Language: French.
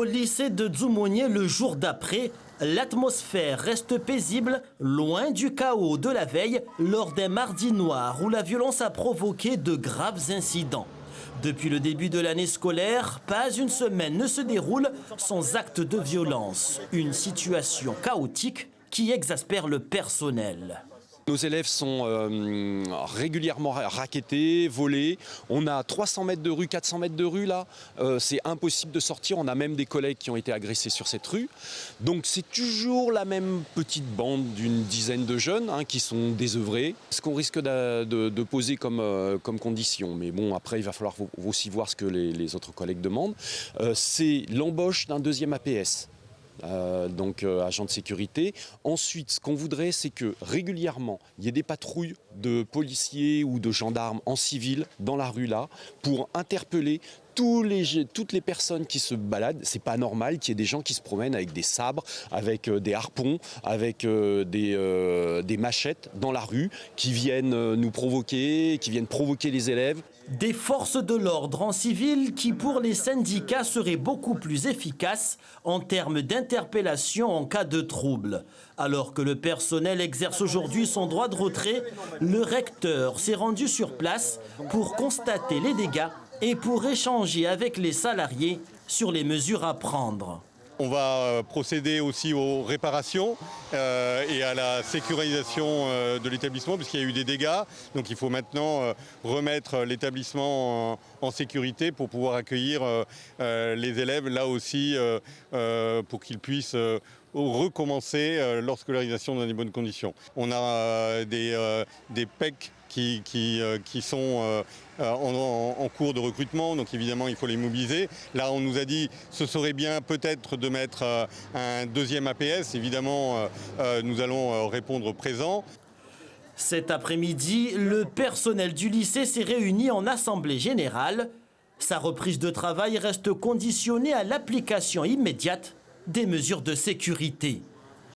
lycée de Dzoumogné le jour d'après, l'atmosphère reste paisible, loin du chaos de la veille lors d'un mardi noir où la violence a provoqué de graves incidents. Depuis le début de l'année scolaire, pas une semaine ne se déroule sans acte de violence. Une situation chaotique qui exaspère le personnel. Nos élèves sont régulièrement rackettés, volés. On a 300 mètres de rue, 400 mètres de rue là. C'est impossible de sortir. On a même des collègues qui ont été agressés sur cette rue. Donc c'est toujours la même petite bande d'une dizaine de jeunes qui sont désœuvrés. Ce qu'on risque de poser comme condition, mais bon après il va falloir aussi voir ce que les autres collègues demandent, c'est l'embauche d'un deuxième APS. Donc agent de sécurité. Ensuite, ce qu'on voudrait, c'est que régulièrement, il y ait des patrouilles de policiers ou de gendarmes en civil dans la rue là pour interpeller toutes les personnes qui se baladent. C'est pas normal qu'il y ait des gens qui se promènent avec des sabres, avec des harpons, avec des machettes dans la rue, qui viennent nous provoquer, qui viennent provoquer les élèves. Des forces de l'ordre en civil qui, pour les syndicats, seraient beaucoup plus efficaces en termes d'interpellation en cas de trouble. Alors que le personnel exerce aujourd'hui son droit de retrait, le recteur s'est rendu sur place pour constater les dégâts et pour échanger avec les salariés sur les mesures à prendre. On va procéder aussi aux réparations et à la sécurisation de l'établissement puisqu'il y a eu des dégâts. Donc il faut maintenant remettre l'établissement en sécurité pour pouvoir accueillir les élèves là aussi pour qu'ils puissent recommencer leur scolarisation dans des bonnes conditions. On a des PEC qui sont en cours de recrutement, donc évidemment il faut les mobiliser. Là on nous a dit ce serait bien peut-être de mettre un deuxième APS, évidemment nous allons répondre présent. Cet après-midi, le personnel du lycée s'est réuni en assemblée générale. Sa reprise de travail reste conditionnée à l'application immédiate des mesures de sécurité.